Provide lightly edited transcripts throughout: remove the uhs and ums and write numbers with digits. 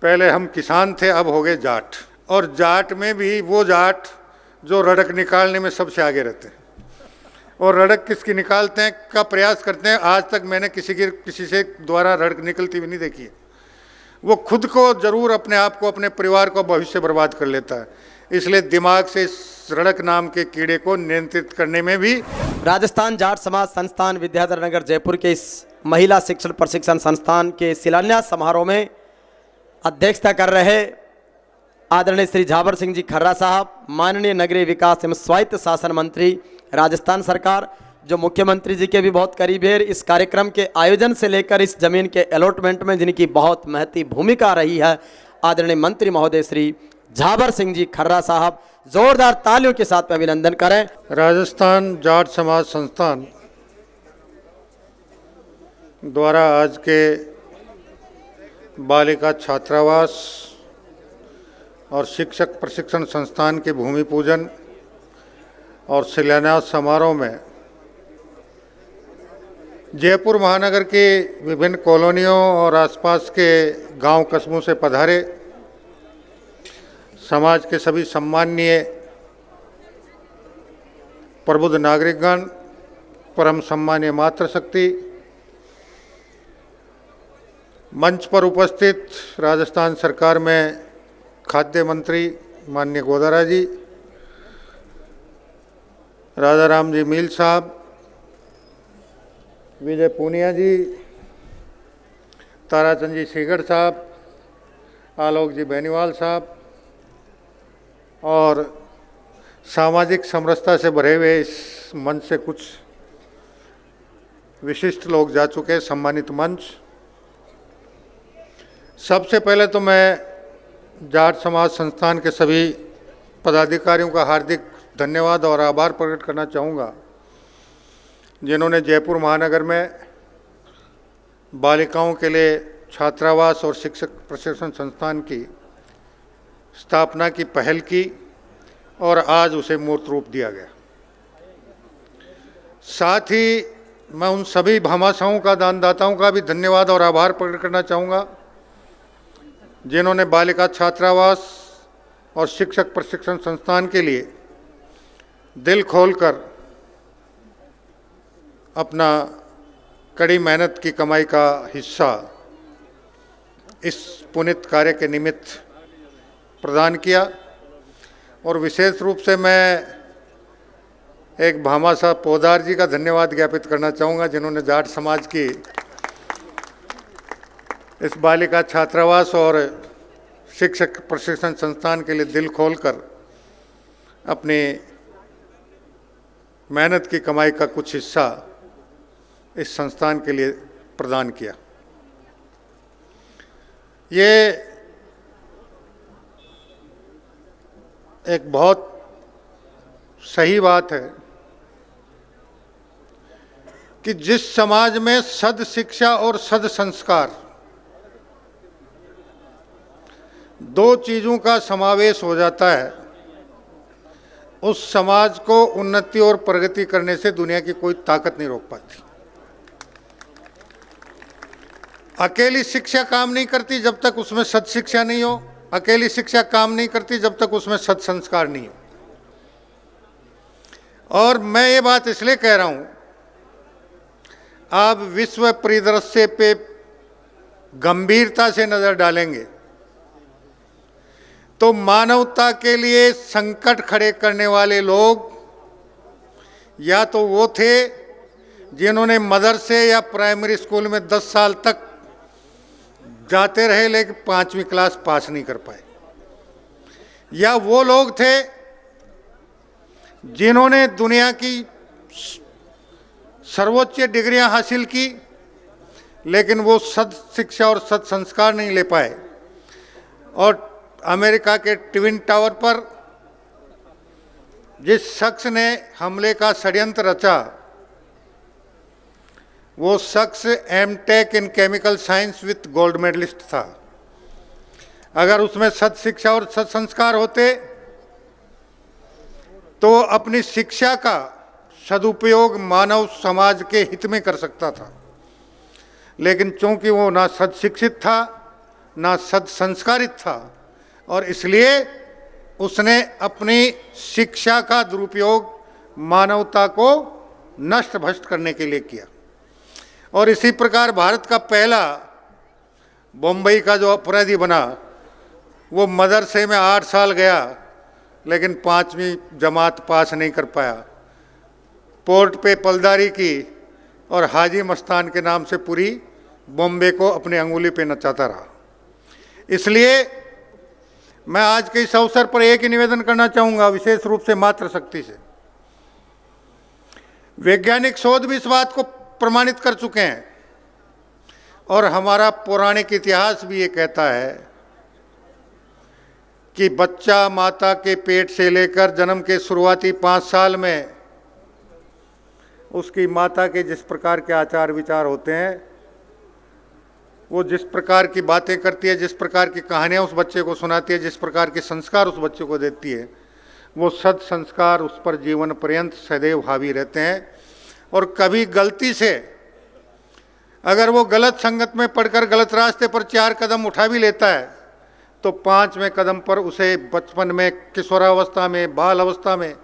पहले हम किसान थे, अब हो गए जाट। और जाट में भी वो जाट जो रड़क निकालने में सबसे आगे रहते हैं। और रड़क किसकी निकालते हैं का प्रयास करते हैं। आज तक मैंने किसी से द्वारा रड़क निकलती भी नहीं देखी है। वो खुद को जरूर, अपने आप को, अपने परिवार को, भविष्य बर्बाद कर लेता है। इसलिए दिमाग से इस रड़क नाम के कीड़े को नियंत्रित करने में भी राजस्थान जाट समाज संस्थान विद्याधर नगर जयपुर के इस महिला शिक्षण प्रशिक्षण संस्थान के शिलान्यास समारोह में अध्यक्षता कर रहे आदरणीय श्री झाबर सिंह जी खर्रा साहब, माननीय नगरीय विकास एवं स्वायत्त शासन मंत्री राजस्थान सरकार, जो मुख्यमंत्री जी के भी बहुत करीब है। इस कार्यक्रम के आयोजन से लेकर इस जमीन के अलॉटमेंट में जिनकी बहुत महती भूमिका रही है, आदरणीय मंत्री महोदय श्री झाबर सिंह जी खर्रा साहब, जोरदार तालियों के साथ अभिनंदन करें। राजस्थान जाट समाज संस्थान द्वारा आज के बालिका छात्रावास और शिक्षक प्रशिक्षण संस्थान के भूमि पूजन और शिलान्यास समारोह में जयपुर महानगर के विभिन्न कॉलोनियों और आसपास के गांव कस्बों से पधारे समाज के सभी सम्माननीय प्रबुद्ध नागरिकगण, परम सम्मानीय मातृशक्ति, मंच पर उपस्थित राजस्थान सरकार में खाद्य मंत्री माननीय गोदारा जी, राजा राम जी मील साहब, विजय पूनिया जी, ताराचंद जी सीगड़ साहब, आलोक जी बेनीवाल साहब और सामाजिक समरसता से भरे हुए इस मंच से कुछ विशिष्ट लोग जा चुके हैं, सम्मानित मंच। सबसे पहले तो मैं जाट समाज संस्थान के सभी पदाधिकारियों का हार्दिक धन्यवाद और आभार प्रकट करना चाहूँगा, जिन्होंने जयपुर महानगर में बालिकाओं के लिए छात्रावास और शिक्षक प्रशिक्षण संस्थान की स्थापना की पहल की और आज उसे मूर्त रूप दिया गया। साथ ही मैं उन सभी भामाशाहों का, दानदाताओं का भी धन्यवाद और आभार प्रकट करना चाहूँगा, जिन्होंने बालिका छात्रावास और शिक्षक प्रशिक्षण संस्थान के लिए दिल खोलकर अपना कड़ी मेहनत की कमाई का हिस्सा इस पुनीत कार्य के निमित्त प्रदान किया। और विशेष रूप से मैं एक भामाशाह पोदार जी का धन्यवाद ज्ञापित करना चाहूँगा, जिन्होंने जाट समाज की इस बालिका छात्रावास और शिक्षक प्रशिक्षण संस्थान के लिए दिल खोलकर अपनी मेहनत की कमाई का कुछ हिस्सा इस संस्थान के लिए प्रदान किया। ये एक बहुत सही बात है कि जिस समाज में सद शिक्षा और सद संस्कार दो चीज़ों का समावेश हो जाता है, उस समाज को उन्नति और प्रगति करने से दुनिया की कोई ताकत नहीं रोक पाती। अकेली शिक्षा काम नहीं करती जब तक उसमें सद शिक्षा नहीं हो, अकेली शिक्षा काम नहीं करती जब तक उसमें सद संस्कार नहीं हो। और मैं ये बात इसलिए कह रहा हूं, आप विश्व परिदृश्य पे गंभीरता से नजर डालेंगे तो मानवता के लिए संकट खड़े करने वाले लोग या तो वो थे जिन्होंने मदरसे या प्राइमरी स्कूल में 10 साल तक जाते रहे लेकिन 5वीं क्लास पास नहीं कर पाए, या वो लोग थे जिन्होंने दुनिया की सर्वोच्च डिग्रियां हासिल की लेकिन वो सद शिक्षा और सद संस्कार नहीं ले पाए। और अमेरिका के ट्विन टावर पर जिस शख्स ने हमले का षड्यंत्र रचा, वो शख्स MTech in chemical science with gold medalist था। अगर उसमें सद शिक्षा और सद संस्कार होते तो अपनी शिक्षा का सदुपयोग मानव समाज के हित में कर सकता था, लेकिन चूंकि वो ना सद शिक्षित था ना सत्संस्कारित था, और इसलिए उसने अपनी शिक्षा का दुरुपयोग मानवता को नष्ट भ्रष्ट करने के लिए किया। और इसी प्रकार भारत का पहला बम्बई का जो अपराधी बना, वो मदरसे में 8 साल गया लेकिन 5वीं जमात पास नहीं कर पाया, पोर्ट पे पलदारी की और हाजी मस्तान के नाम से पूरी बॉम्बे को अपनी अंगुली पे नचाता रहा। इसलिए मैं आज के इस अवसर पर एक ही निवेदन करना चाहूँगा, विशेष रूप से मातृशक्ति से। वैज्ञानिक शोध भी इस बात को प्रमाणित कर चुके हैं और हमारा पौराणिक इतिहास भी ये कहता है कि बच्चा माता के पेट से लेकर जन्म के शुरुआती 5 साल में उसकी माता के जिस प्रकार के आचार विचार होते हैं, वो जिस प्रकार की बातें करती है, जिस प्रकार की कहानियाँ उस बच्चे को सुनाती है, जिस प्रकार के संस्कार उस बच्चे को देती है, वो सद संस्कार उस पर जीवन पर्यंत सदैव हावी रहते हैं। और कभी गलती से अगर वो गलत संगत में पढ़कर गलत रास्ते पर 4 कदम उठा भी लेता है तो 5वें कदम पर उसे बचपन में, किशोरावस्था में, बाल अवस्था में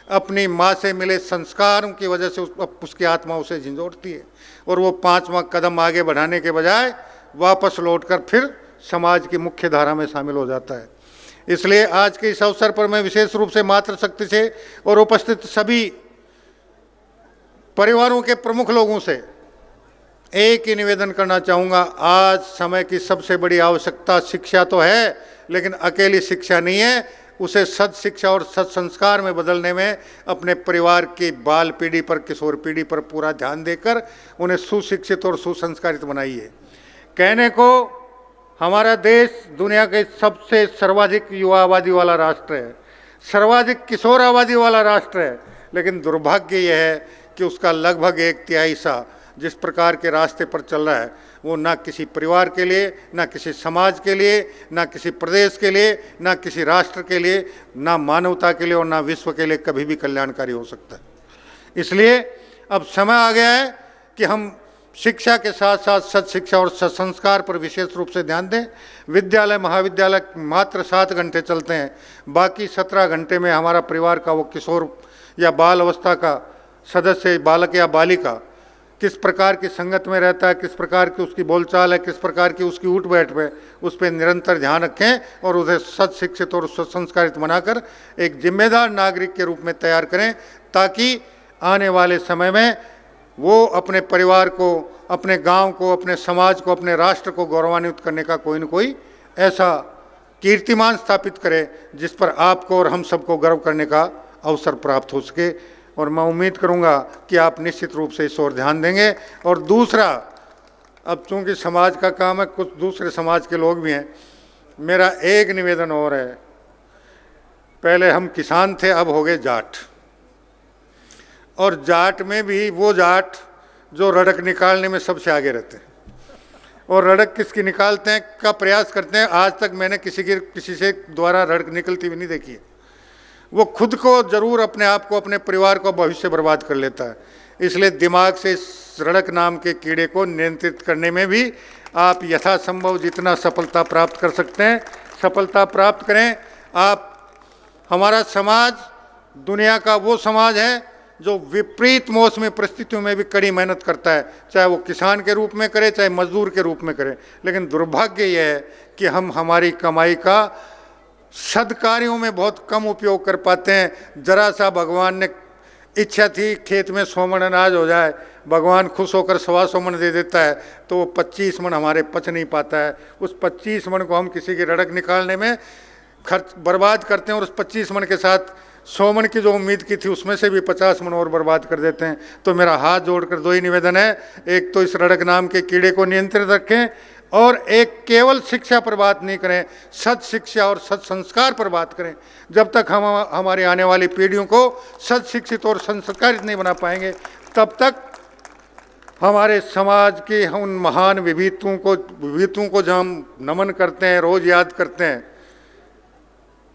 अपनी माँ से मिले संस्कारों की वजह से उसकी आत्मा उसे झंझोड़ती है और वो 5वां कदम आगे बढ़ाने के बजाय वापस लौटकर फिर समाज की मुख्य धारा में शामिल हो जाता है। इसलिए आज के इस अवसर पर मैं विशेष रूप से मातृशक्ति से और उपस्थित सभी परिवारों के प्रमुख लोगों से एक ही निवेदन करना चाहूँगा। आज समय की सबसे बड़ी आवश्यकता शिक्षा तो है, लेकिन अकेली शिक्षा नहीं है, उसे सद शिक्षा और सद संस्कार में बदलने में अपने परिवार की बाल पीढ़ी पर, किशोर पीढ़ी पर पूरा ध्यान देकर उन्हें सुशिक्षित और सुसंस्कारित बनाइए। कहने को हमारा देश दुनिया के सबसे सर्वाधिक युवा आबादी वाला राष्ट्र है, सर्वाधिक किशोर आबादी वाला राष्ट्र है, लेकिन दुर्भाग्य यह है कि उसका लगभग 1/3 हिस्सा जिस प्रकार के रास्ते पर चल रहा है वो ना किसी परिवार के लिए, ना किसी समाज के लिए, ना किसी प्रदेश के लिए, ना किसी राष्ट्र के लिए, ना मानवता के लिए और ना विश्व के लिए कभी भी कल्याणकारी हो सकता है। इसलिए अब समय आ गया है कि हम शिक्षा के साथ साथ सत्शिक्षा और सत्संस्कार पर विशेष रूप से ध्यान दें। विद्यालय महाविद्यालय मात्र 7 घंटे चलते हैं, बाकी 17 घंटे में हमारा परिवार का वो किशोर या बाल अवस्था का सदस्य, बालक या बालिका किस प्रकार की संगत में रहता है, किस प्रकार की उसकी बोलचाल है, किस प्रकार की उसकी उठ बैठ पे, उस पर निरंतर ध्यान रखें और उसे सत्शिक्षित और सत्संस्कारित बनाकर एक जिम्मेदार नागरिक के रूप में तैयार करें, ताकि आने वाले समय में वो अपने परिवार को, अपने गांव को, अपने समाज को, अपने राष्ट्र को गौरवान्वित करने का कोई न कोई ऐसा कीर्तिमान स्थापित करे जिस पर आपको और हम सबको गर्व करने का अवसर प्राप्त हो सके। और मैं उम्मीद करूंगा कि आप निश्चित रूप से इस ओर ध्यान देंगे। और दूसरा, अब चूंकि समाज का काम है, कुछ दूसरे समाज के लोग भी हैं, मेरा एक निवेदन और है। पहले हम किसान थे, अब हो गए जाट, और जाट में भी वो जाट जो रड़क निकालने में सबसे आगे रहते हैं। और रड़क किसकी निकालते हैं का प्रयास करते हैं, आज तक मैंने किसी से द्वारा रड़क निकलती भी नहीं देखी है। वो खुद को जरूर, अपने आप को, अपने परिवार को, भविष्य बर्बाद कर लेता है। इसलिए दिमाग से इस रड़क नाम के कीड़े को नियंत्रित करने में भी आप यथासंभव जितना सफलता प्राप्त कर सकते हैं सफलता प्राप्त करें। आप, हमारा समाज दुनिया का वो समाज है जो विपरीत मौसमी परिस्थितियों में भी कड़ी मेहनत करता है, चाहे वो किसान के रूप में करे, चाहे मजदूर के रूप में करे। लेकिन दुर्भाग्य यह है कि हम हमारी कमाई का सदकार्यों में बहुत कम उपयोग कर पाते हैं। जरा सा भगवान ने इच्छा थी खेत में 100 मन अनाज हो जाए, भगवान खुश होकर 125 मन दे देता है, तो वो 25 मन हमारे पच नहीं पाता है। उस 25 मन को हम किसी की रड़क निकालने में खर्च बर्बाद करते हैं और उस 25 मन के साथ 100 मन की जो उम्मीद की थी उसमें से भी 50 मन और बर्बाद कर देते हैं। तो मेरा हाथ जोड़कर 2 ही निवेदन है, एक तो इस रड़क नाम के कीड़े को नियंत्रित रखें, और एक केवल शिक्षा पर बात नहीं करें, सद शिक्षा और सद संस्कार पर बात करें। जब तक हम हमारी आने वाली पीढ़ियों को सद शिक्षित और संस्कारित नहीं बना पाएंगे, तब तक हमारे समाज के उन महान विभूतियों को जहाँ हम नमन करते हैं, रोज याद करते हैं।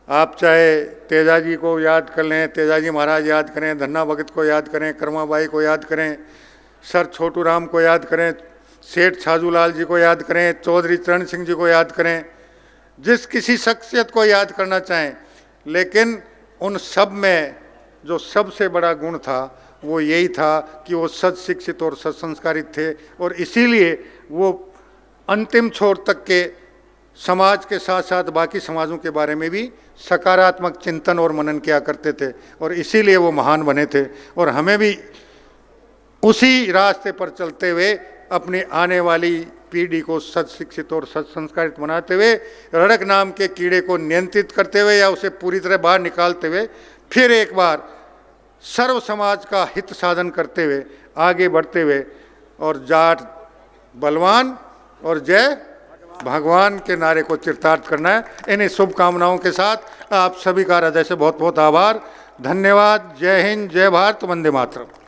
आप चाहे तेजाजी को याद कर लें, तेजाजी महाराज याद करें, धन्ना भगत को याद करें, कर्माबाई को याद करें, सर छोटू राम को याद करें, सेठ छाजूलाल जी को याद करें, चौधरी चरण सिंह जी को याद करें, जिस किसी शख्सियत को याद करना चाहें, लेकिन उन सब में जो सबसे बड़ा गुण था वो यही था कि वो सद शिक्षित और सद संस्कारित थे, और इसीलिए वो अंतिम छोर तक के समाज के साथ साथ बाकी समाजों के बारे में भी सकारात्मक चिंतन और मनन किया करते थे, और इसीलिए वो महान बने थे। और हमें भी उसी रास्ते पर चलते हुए अपनी आने वाली पीढ़ी को सद शिक्षित और सद संस्कारित बनाते हुए, रड़क नाम के कीड़े को नियंत्रित करते हुए या उसे पूरी तरह बाहर निकालते हुए, फिर एक बार सर्व समाज का हित साधन करते हुए आगे बढ़ते हुए, और जाट बलवान और जय भगवान के नारे को चरितार्थ करना है। इन्हीं शुभकामनाओं के साथ आप सभी का हृदय से बहुत बहुत आभार, धन्यवाद। जय हिंद, जय भारत, वंदे मातरम।